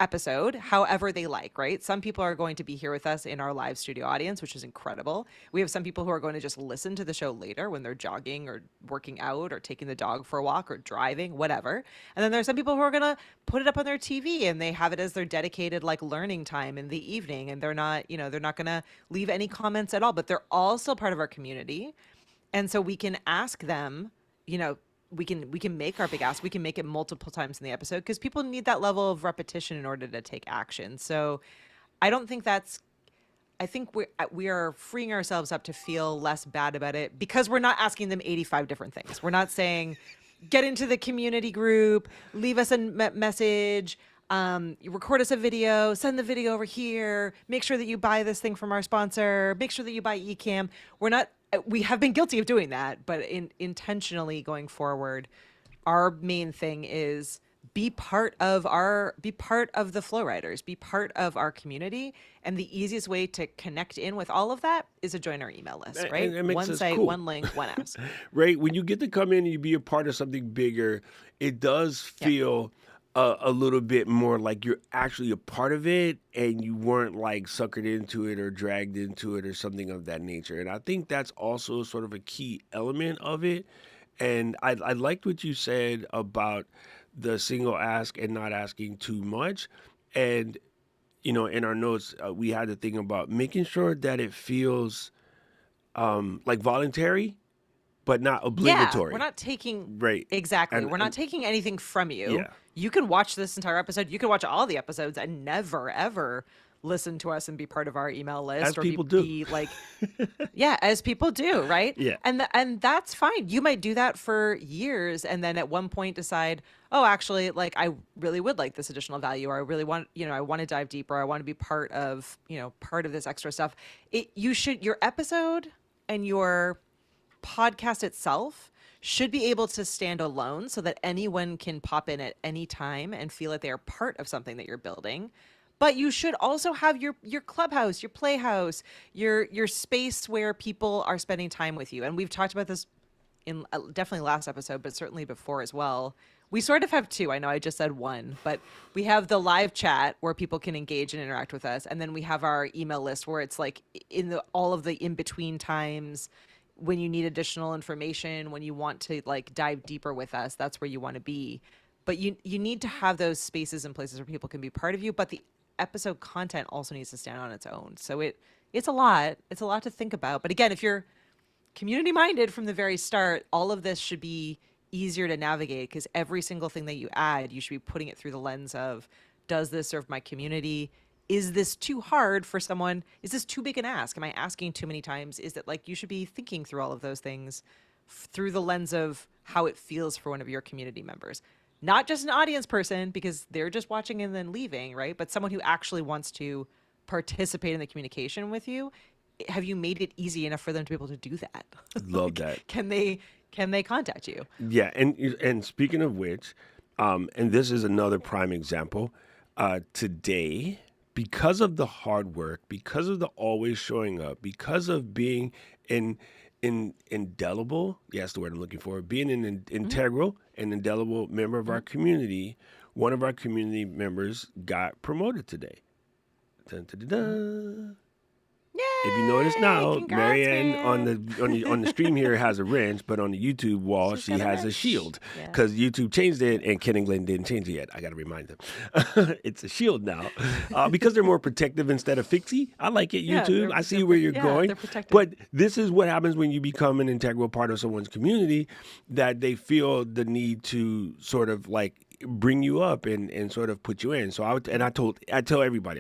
episode however they like, right? Some people are going to be here with us in our live studio audience, which is incredible. We have some people who are going to just listen to the show later when they're jogging or working out or taking the dog for a walk or driving, whatever. And then there's some people who are going to put it up on their TV and they have it as their dedicated like learning time in the evening, and they're not, they're not going to leave any comments at all, but they're all still part of our community. And so we can ask them, you know, we can make our big ask. We can make it multiple times in the episode because people need that level of repetition in order to take action. So I don't think that's I think we are freeing ourselves up to feel less bad about it because we're not asking them 85 different things. We're not saying get into the community group, leave us a message, you record us a video, send the video over here, make sure that you buy this thing from our sponsor, make sure that you buy Ecamm. We have been guilty of doing that, but intentionally going forward, our main thing is be part of the Flow Riders, be part of our community. And the easiest way to connect in with all of that is to join our email list, right? And it makes One us site, cool. one link, one ask. Right? When you get to come in and you be a part of something bigger, it does Yep. feel a little bit more like you're actually a part of it and you weren't like suckered into it or dragged into it or something of that nature. And I think that's also sort of a key element of it. And I liked what you said about the single ask and not asking too much. And, in our notes, we had the thing about making sure that it feels like voluntary, but not Yeah, we're obligatory. not taking Right. exactly. And, We're not and taking anything from you. yeah, You can watch this entire episode. You can watch all the episodes and never ever listen to us and be part of our email as list or people do. be like, yeah, as people do, right? Yeah. And that's fine. You might do that for years and then at one point decide, oh, actually, like I really would like this additional value, or I really want, I want to dive deeper. I want to be part of this extra stuff. Your episode and your podcast itself should be able to stand alone so that anyone can pop in at any time and feel that they are part of something that you're building. But you should also have your clubhouse, your playhouse, your space where people are spending time with you. And we've talked about this in definitely last episode, but certainly before as well. We sort of have two. I know I just said one, but we have the live chat where people can engage and interact with us, and then we have our email list where it's like all of the in between times when you need additional information, when you want to like dive deeper with us. That's where you want to be. But you need to have those spaces and places where people can be part of you. But the episode content also needs to stand on its own. So it's a lot. It's a lot to think about. But again, if you're community minded from the very start, all of this should be easier to navigate because every single thing that you add, you should be putting it through the lens of, does this serve my community? Is this too hard for someone? Is this too big an ask? Am I asking too many times? Is that like you should be thinking through all of those things through the lens of how it feels for one of your community members? Not just an audience person because they're just watching and then leaving, right? But someone who actually wants to participate in the communication with you. Have you made it easy enough for them to be able to do that? Love Like, that. can they contact you? Yeah, and speaking of which, and this is another prime example. Today, because of the hard work, because of the always showing up, because of being in indelible, yes, the word I'm looking for, being an Mm-hmm. integral and indelible member of our community, one of our community members got promoted today. Dun, dun, dun, Mm-hmm. dun. If you notice Yay! now, Congrats, Marianne on man. the stream here has a wrench, but on the YouTube wall She's she got a has a wrench. shield Yeah. because YouTube changed it and Ken and Glenn didn't change it yet. I got to remind them. It's a shield now because they're more protective instead of fixie. I like it, Yeah, YouTube. I see where you're going. they're protective. But this is what happens when you become an integral part of someone's community, that they feel the need to sort of like bring you up and sort of put you in. So I tell everybody,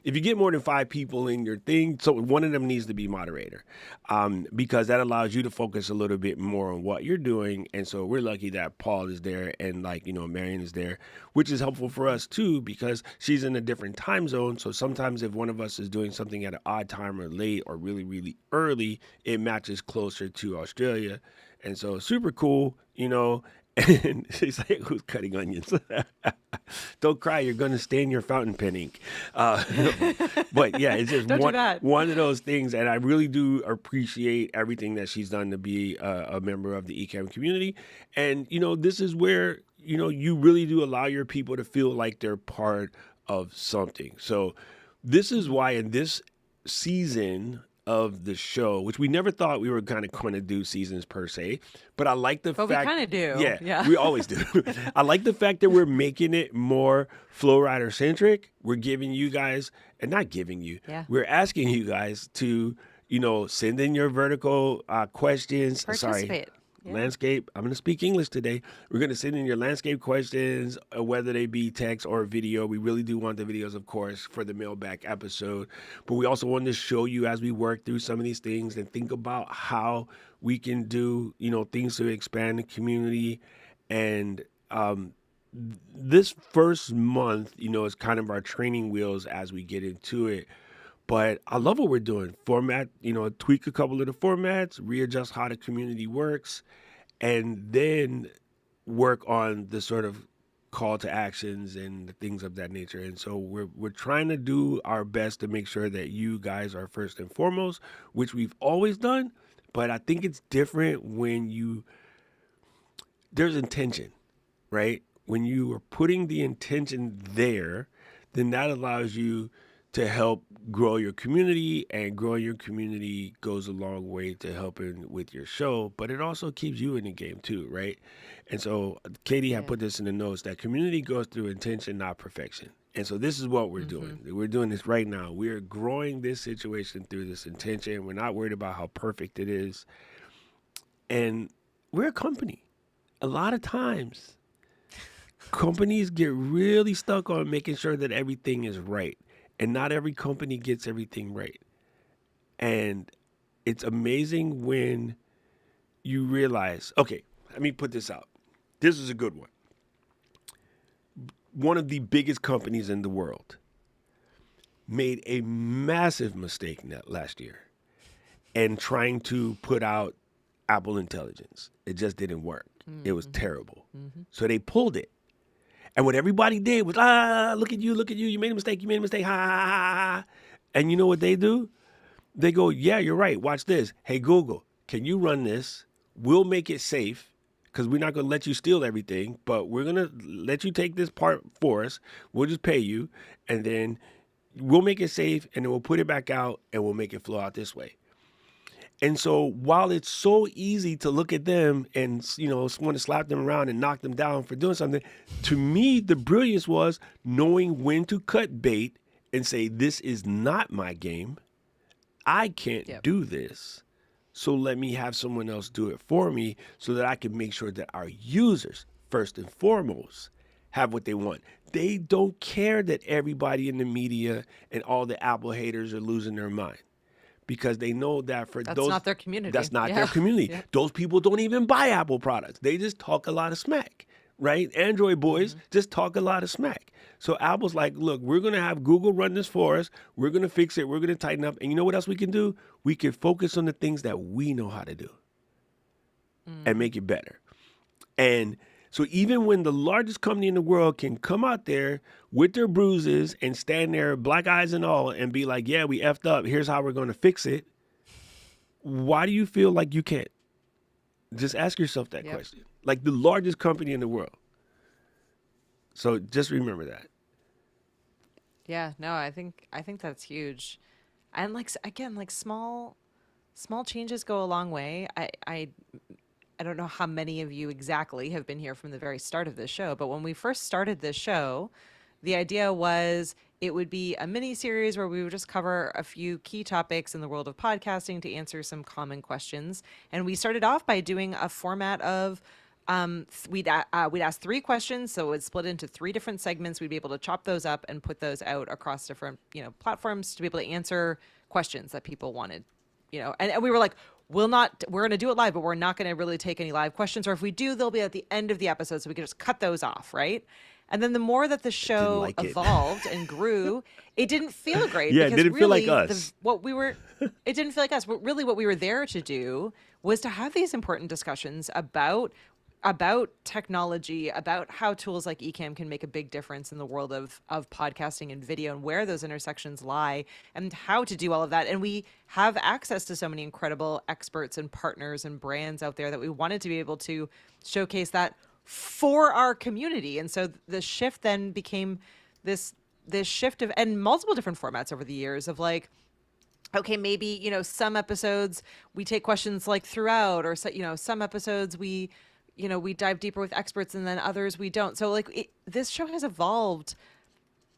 if you get more than 5 people in your thing, so one of them needs to be moderator, because that allows you to focus a little bit more on what you're doing. And so we're lucky that Paul is there and Marion is there, which is helpful for us too, because she's in a different time zone. So sometimes if one of us is doing something at an odd time or late or really, really early, it matches closer to Australia. And so super cool, And she's like, who's cutting onions? Don't cry, you're going to stain your fountain pen ink. Uh, but yeah, it's just Don't do that. one of those things. And I really do appreciate everything that she's done to be a member of the ECAM community. And, this is where, you really do allow your people to feel like they're part of something. So this is why in this season of the show, which we never thought we were kind of going to do seasons per se, but I like the But fact we kind of do. yeah, we always do. I like the fact that we're making it more Flow Rider centric. We're giving you guys, and not giving you, Yeah. we're asking you guys to, send in your vertical questions. Participate. Yeah. Landscape. I'm going to speak English today. We're going to send in your landscape questions, whether they be text or video. We really do want the videos, of course, for the mailbag episode. But we also want to show you as we work through some of these things and think about how we can do, things to expand the community. And this first month, is kind of our training wheels as we get into it. But I love what we're doing. Format, tweak a couple of the formats, readjust how the community works, and then work on the sort of call to actions and the things of that nature. And so we're trying to do our best to make sure that you guys are first and foremost, which we've always done. But I think it's different when there's intention, right? When you are putting the intention there, then that allows you to help grow your community, and growing your community goes a long way to helping with your show, but it also keeps you in the game too, right? And so Katie had put this in the notes that community goes through intention, not perfection. And so this is what we're doing. We're doing this right now. We are growing this situation through this intention. We're not worried about how perfect it is. And we're a company. A lot of times, companies get really stuck on making sure that everything is right. And not every company gets everything right. And it's amazing when you realize, okay, let me put this out. This is a good one. One of the biggest companies in the world made a massive mistake last year and trying to put out Apple Intelligence. It just didn't work. It was terrible. So they pulled it. And what everybody did was, look at you, you made a mistake, ha, ha, ha, ha. And you know what they do? They go, yeah, you're right, watch this. Hey, Google, can you run this? We'll make it safe, because we're not going to let you steal everything, but we're going to let you take this part for us. We'll just pay you, and then we'll make it safe, and then we'll put it back out, and we'll make it flow out this way. And so while it's so easy to look at them and, want to slap them around and knock them down for doing something, to me, the brilliance was knowing when to cut bait and say, this is not my game. I can't do this. So let me have someone else do it for me so that I can make sure that our users, first and foremost, have what they want. They don't care that everybody in the media and all the Apple haters are losing their mind. Because they know that that's not their community. That's not their community. Yeah. Those people don't even buy Apple products. They just talk a lot of smack, right? Android boys just talk a lot of smack. So Apple's like, look, we're going to have Google run this for us. We're going to fix it. We're going to tighten up. And you know what else we can do? We can focus on the things that we know how to do and make it better. And so even when the largest company in the world can come out there with their bruises and stand there, black eyes and all, and be like, yeah, we effed up. Here's how we're going to fix it. Why do you feel like you can't? Just ask yourself that question. Like the largest company in the world. So just remember that. Yeah, no, I think that's huge. And again, small changes go a long way. I don't know how many of you exactly have been here from the very start of this show, but when we first started this show, the idea was it would be a mini series where we would just cover a few key topics in the world of podcasting to answer some common questions. And we started off by doing a format of we'd ask three questions, so it would split into three different segments. We'd be able to chop those up and put those out across different platforms to be able to answer questions that people wanted. And we were like, we're going to do it live, but we're not going to really take any live questions. Or if we do, they'll be at the end of the episode, so we can just cut those off, right? And then the more that the Didn't show like it. evolved and grew, it didn't feel great. Yeah, it because didn't feel like really us. it didn't feel like us. But really what we were there to do was to have these important discussions about technology, about how tools like Ecamm can make a big difference in the world of podcasting and video, and where those intersections lie, and how to do all of that. And we have access to so many incredible experts and partners and brands out there that we wanted to be able to showcase that for our community. And so the shift then became this shift of, and multiple different formats over the years of like, okay, maybe, some episodes we take questions like throughout, or some episodes we dive deeper with experts, and then others we don't. So this show has evolved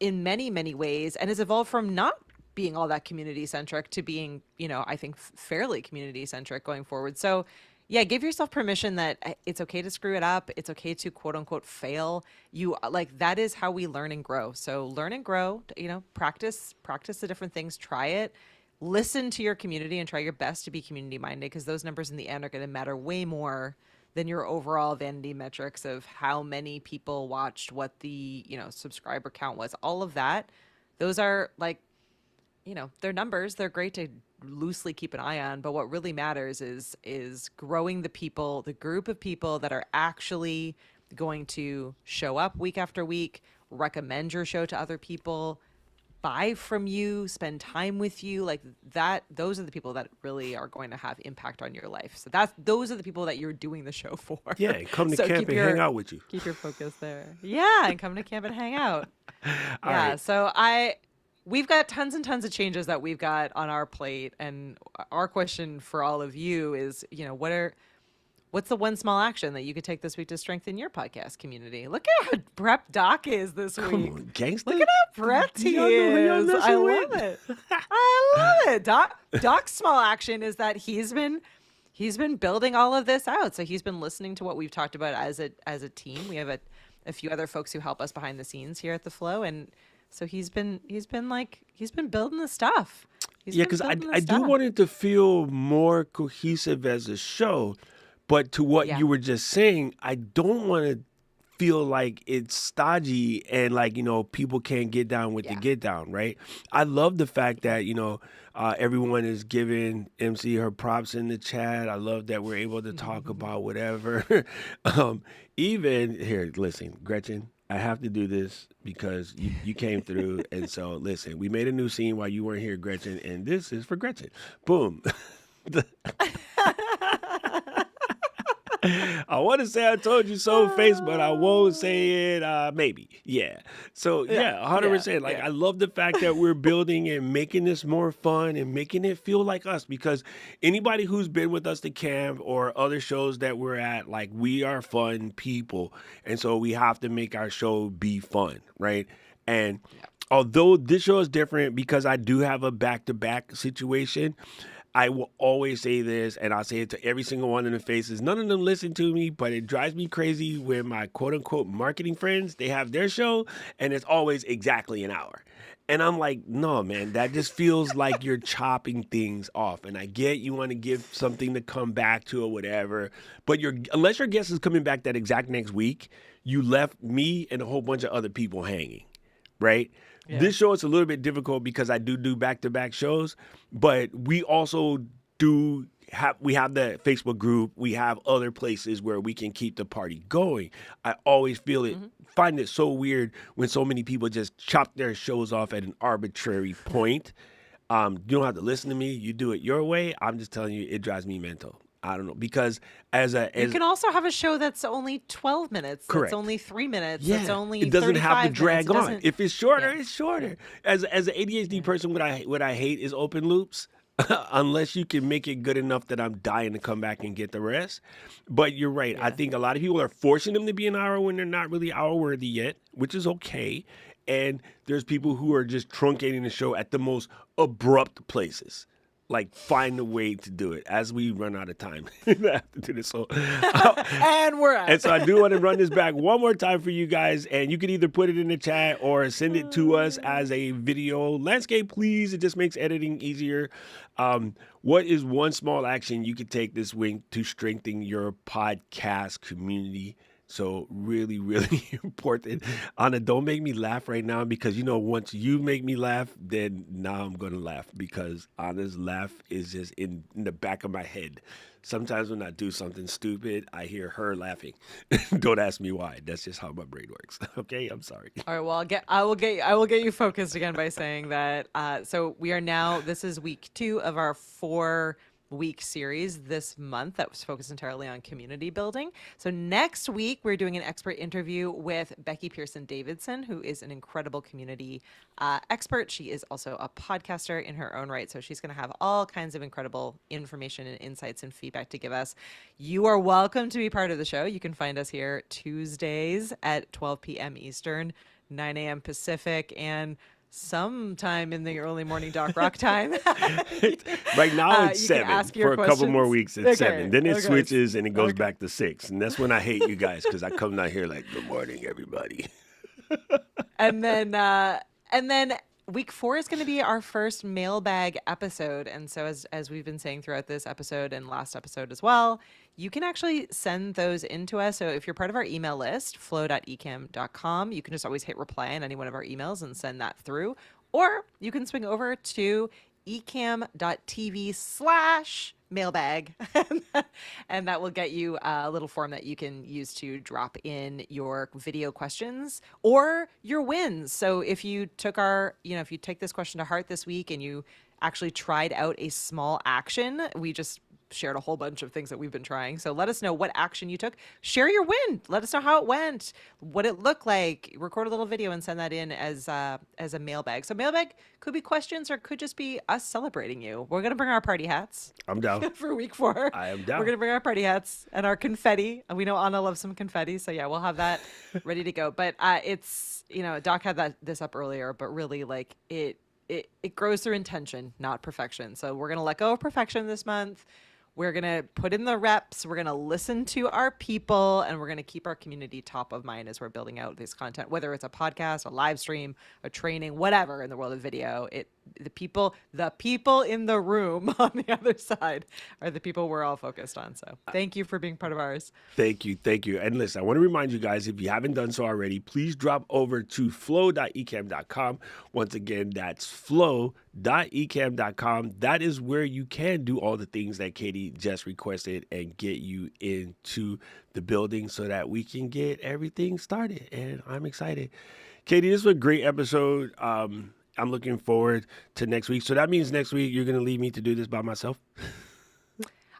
in many, many ways, and has evolved from not being all that community centric to being, I think fairly community centric going forward. So yeah, give yourself permission that it's okay to screw it up. It's okay to quote unquote fail. That is how we learn and grow. So learn and grow, practice the different things, try it, listen to your community and try your best to be community minded, because those numbers in the end are going to matter way more than your overall vanity metrics of how many people watched, what the, subscriber count was, all of that. Those are they're numbers. They're great to loosely keep an eye on, but what really matters is growing the group of people that are actually going to show up week after week, recommend your show to other people, buy from you, spend time with you, like that. Those are the people that really are going to have impact on your life. So those are the people that you're doing the show for. Yeah, and come to So camp and hang out with you. keep your focus there. Yeah, and come to camp and hang out. All Yeah. right. So we've got tons and tons of changes that we've got on our plate, and our question for all of you is, what's the one small action that you could take this week to strengthen your podcast community? Look at how prep Doc is this Come week. on, gangster. Look at how prepped he Y'all know who y'all is. messing I with. love it. I love it. Doc's small action is that he's been building all of this out. So he's been listening to what we've talked about as a team. We have a few other folks who help us behind the scenes here at the Flow, and so he's been building the stuff. Yeah, because I do want it to feel more cohesive as a show, but to what Yeah. you were just saying, I don't want to feel like it's stodgy and people can't get down with the Yeah. get down, right? I love the fact that everyone is giving MC her props in the chat. I love that we're able to talk about whatever. Even here, listen, Gretchen, I have to do this because you came through, and so listen, we made a new scene while you weren't here, Gretchen, and this is for Gretchen. Boom. I want to say I told you so face, but I won't say it. Maybe. Yeah. So yeah, 100%. Like yeah. I love the fact that we're building and making this more fun and making it feel like us, because anybody who's been with us to camp or other shows that we're at, like we are fun people. And so we have to make our show be fun, right? And although this show is different because I do have a back-to-back situation, I will always say this, and I'll say it to every single one in the faces. None of them listen to me, but it drives me crazy when my quote-unquote marketing friends, they have their show, and it's always exactly an hour. And I'm like, no, man, that just feels like you're chopping things off. And I get you want to give something to come back to or whatever, but unless your guest is coming back that exact next week, you left me and a whole bunch of other people hanging, right? Yeah. This show is a little bit difficult because I do back-to-back shows, but we also have the Facebook group. We have other places where we can keep the party going. I always find it so weird when so many people just chop their shows off at an arbitrary point. You don't have to listen to me. You do it your way. I'm just telling you, it drives me mental. I don't know, because You can also have a show that's only 12 minutes, that's correct. only 3 minutes, that's Yeah, only it doesn't have to 35 minutes. drag It on. doesn't, If it's shorter, yeah, it's shorter. yeah, As an ADHD yeah, person, what I hate is open loops. Unless you can make it good enough that I'm dying to come back and get the rest. But you're right. I yeah. think a lot of people are forcing them to be an hour when they're not really hour worthy yet, which is okay. And there's people who are just truncating the show at the most abrupt places. Like find a way to do it as we run out of time. I have to do this. So And we're and out. so I do want to run this back one more time for you guys. And you can either put it in the chat or send it to us as a video landscape, please. It just makes editing easier. What is one small action you could take this week to strengthen your podcast community? So really, really important. Anna, don't make me laugh right now because once you make me laugh, then now I'm gonna laugh because Anna's laugh is just in the back of my head. Sometimes when I do something stupid, I hear her laughing. Don't ask me why. That's just how my brain works. Okay, I'm sorry. All right, well, I will get you focused again by saying that. So we are now. This is week 2 of our 4-week series this month that was focused entirely on community building. So next week we're doing an expert interview with Becky Pearson Davidson, who is an incredible community expert. She is also a podcaster in her own right, so she's going to have all kinds of incredible information and insights and feedback to give us. You are welcome to be part of the show. You can find us here Tuesdays at 12 p.m. Eastern, 9 a.m. Pacific, and sometime in the early morning Doc Rock time. Right now it's You can 7. ask your For a couple more questions. weeks, it's Okay, 7. Then it okay, switches and it goes okay. back to 6. And that's when I hate you guys because I come down here like, good morning, everybody. And then week 4 is going to be our first mailbag episode. And so as we've been saying throughout this episode and last episode as well, you can actually send those in to us. So if you're part of our email list, flow.ecam.com, you can just always hit reply on any one of our emails and send that through. Or you can swing over to ecam.tv/mailbag. And that will get you a little form that you can use to drop in your video questions or your wins. So if you took if you take this question to heart this week and you actually tried out a small action, we just shared a whole bunch of things that we've been trying. So let us know what action you took. Share your win. Let us know how it went, what it looked like. Record a little video and send that in as a mailbag. So mailbag could be questions or could just be us celebrating you. We're gonna bring our party hats I'm down. for week 4. I am down. We're gonna bring our party hats and our confetti. And we know Anna loves some confetti, so yeah, we'll have that ready to go. But it's Doc had this up earlier, but really like it grows through intention, not perfection. So we're gonna let go of perfection this month. We're going to put in the reps. We're going to listen to our people, and we're going to keep our community top of mind as we're building out this content, whether it's a podcast, a live stream, a training, whatever in the world of video. The people in the room on the other side are the people we're all focused on. So thank you for being part of ours. Thank you. And listen, I want to remind you guys, if you haven't done so already, please drop over to flow.ecam.com. Once again, that's flow.ecam.com. That is where you can do all the things that Katie just requested and get you into the building so that we can get everything started. And I'm excited. Katie, this was a great episode. I'm looking forward to next week. So that means next week you're going to leave me to do this by myself?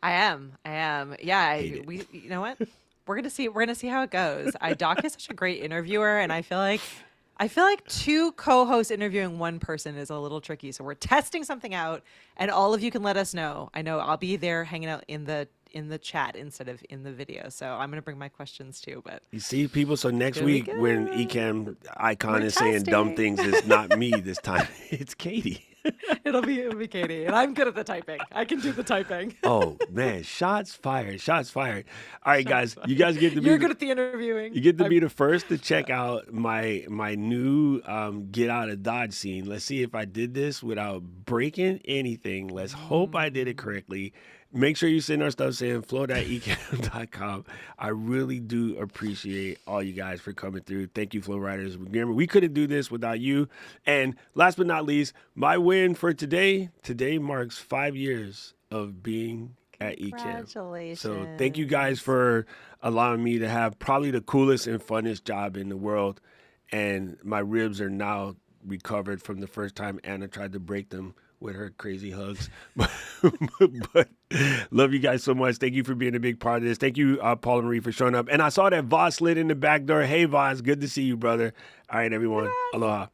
I am. Yeah, Hate it. you know what? We're gonna see how it goes. Doc is such a great interviewer, and I feel like 2 co-hosts interviewing one person is a little tricky. So we're testing something out, and all of you can let us know. I know I'll be there hanging out in the chat instead of in the video. So I'm gonna bring my questions too. But You see, people, so next Here we week when go. Ecam icon We're is saying dumb testing. things, it's not me this time. It's Katie. it'll be Katie, and I'm good at the typing. I can do the typing. Oh, man, shots fired. All right, guys, you guys get to be You're good at the interviewing. you get to be the first to check out my new get out of Dodge scene. Let's see if I did this without breaking anything. Let's hope I did it correctly. Make sure you send our stuff saying flow.ecam.com. I really do appreciate all you guys for coming through. Thank you, Flow Riders. Remember, we couldn't do this without you. And last but not least, my win for today marks 5 years of being at Ecam. Congratulations. So thank you guys for allowing me to have probably the coolest and funnest job in the world. And my ribs are now recovered from the first time Anna tried to break them with her crazy hugs. But love you guys so much. Thank you for being a big part of this. Thank you, Paula Marie, for showing up. And I saw that Voss slid in the back door. Hey, Voss, good to see you, brother. All right, everyone. Aloha.